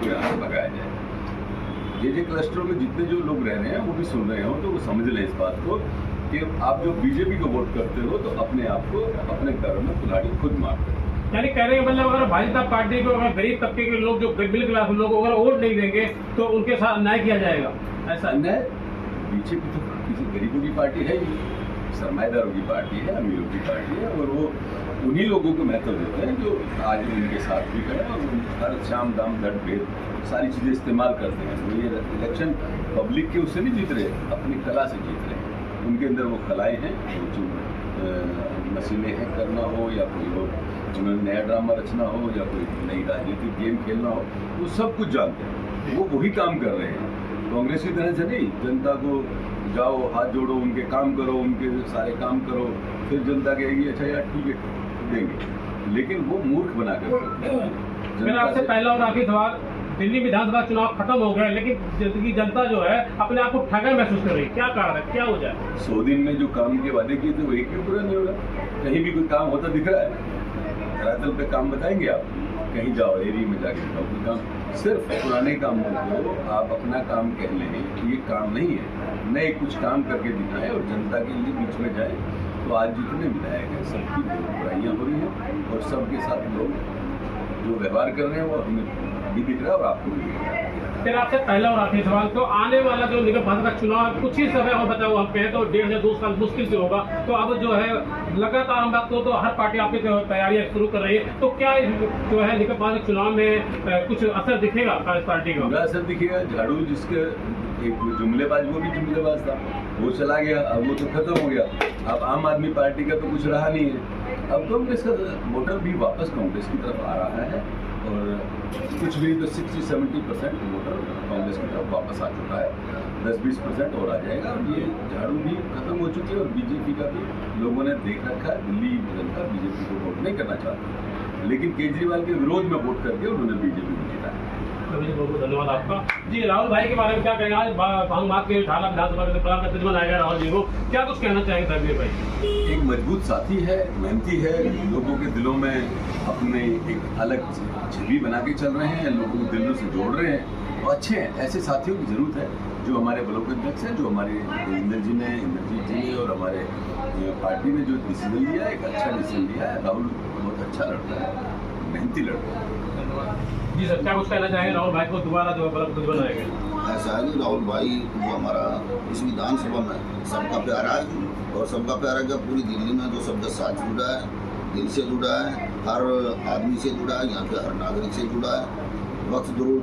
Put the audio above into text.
यहाँ से भगाया जाए। ये क्लस्टर में जितने जो लोग रह रहे हैं वो भी सुन रहे हो तो वो समझ लें इस बात को कि आप जो बीजेपी को वोट करते हो तो अपने आप को अपने घरों में कुल्हाड़ी खुद मारते हो। यानी कह रहे हैं मतलब अगर भारतीय जनता पार्टी को अगर गरीब तबके के लोग जो मिडिल क्लास लोग अगर वोट नहीं देंगे तो उनके साथ अन्याय किया जाएगा। ऐसा अन्याय बीजेपी तो किसी गरीबों की पार्टी है ही, सरमाएदारों की पार्टी है, अमीरों की पार्टी है और वो उन्हीं लोगों को महत्व देते हैं जो आज उनके साथ भी खड़े और हर शाम दाम दर भेद सारी चीज़ें इस्तेमाल करते हैं। वो ये इलेक्शन पब्लिक के उससे नहीं जीत रहे, अपनी कला से जीत रहे हैं। उनके अंदर वो कलाएँ हैं, वो जो मशीनें हैं करना हो या कोई और उन्होंने नया ड्रामा रचना हो या कोई नई राजनीतिक गेम खेलना हो, वो सब कुछ जानते हैं, वो वही काम कर रहे हैं। कांग्रेस की तरह से नहीं, जनता को जाओ हाथ जोड़ो उनके काम करो, उनके सारे काम करो, फिर जनता कहेगी अच्छा यार ठीक है देंगे, लेकिन वो मूर्ख बना कर। मेरा आपसे पहला और आखिरी सवाल, दिल्ली विधानसभा चुनाव खत्म हो गए लेकिन जनता जो है अपने आप को ठगा महसूस कर रही है, क्या कारण है, क्या हो जाए? 100 दिन में जो काम के वादे किए थे वो एक भी पूरा नहीं हो रहा। कहीं भी कोई काम होता दिख रहा है? धरातल पे काम बताएंगे आप? कहीं जाओ एरिया में जाके बताओ कोई काम। सिर्फ पुराने कामों को आप अपना काम कह लें कि ये काम नहीं है, नए कुछ काम करके दिखाएं और जनता के लिए बीच में जाएं। तो आज जितने विधायक हैं सबकी बुराइयाँ हो रही हैं और सबके साथ लोग जो व्यवहार कर रहे हैं वो हमें भी दिख रहा है और आपको भी दिख रहा है। फिर आपसे पहला और आखिरी सवाल, तो आने वाला जो निगम पालिका का चुनाव कुछ ही समय और बताओ हम कहें तो 1.5 से 2 साल मुश्किल से होगा, तो अब जो है लगातार हम बात तो हर पार्टी आपकी तैयारियां शुरू कर रही है, तो क्या जो है निगम पालिका चुनाव में कुछ असर दिखेगा कांग्रेस पार्टी का? पूरा असर दिखेगा। झाड़ू जिसके एक जुमलेबाज, वो भी जुमलेबाज था, वो चला गया, अब वो तो खत्म हो गया। अब आम आदमी पार्टी का तो कुछ रहा नहीं है। अब कांग्रेस का वोटर भी वापस कांग्रेस की तरफ आ रहा है और कुछ भी तो 60-70% वोटर कांग्रेस की तरफ वापस आ चुका है। 10-20% और आ जाएगा और ये झाड़ू भी खत्म हो चुकी है और बीजेपी का भी लोगों ने देख रखा है। दिल्ली जनता बीजेपी को वोट नहीं करना चाहती, लेकिन केजरीवाल के विरोध में वोट करके उन्होंने बीजेपी को जीता है। बहुत बहुत धन्यवाद आपका। जी, राहुल भाई के बारे में क्या कहेंगे? आज भांगमात के ढाला विधानसभा के प्रतिनिधि बनाया गया राहुल जी को, क्या कुछ कहना चाहेंगे धर्मवीर भाई? एक मजबूत साथी है, मेहनती है, लोगों के दिलों में अपने एक अलग छवि बना के चल रहे हैं, लोगों को दिलों से जोड़ रहे हैं और अच्छे हैं। ऐसे साथियों की जरूरत है जो हमारे ब्लॉक अध्यक्ष हैं, जो हमारे इंद्रजीत जी ने और हमारे पार्टी ने जो डिसीजन लिया है, एक अच्छा डिसीजन लिया है। राहुल बहुत अच्छा लड़का है, मेहनती लड़का है। जी सर, क्या कुछ कहना चाहेंगे राहुल भाई को दोबारा जो ब्लॉक अध्यक्ष बनाया गया? ऐसा है कि राहुल भाई जो हमारा इस विधानसभा में सबका प्यारा है और सबका प्यारा क्या पूरी दिल्ली में जो सबका साथ जुड़ा है, दिल से जुड़ा है, हर आदमी से जुड़ा है, यहाँ के हर नागरिक से जुड़ा है। वक्त जरूर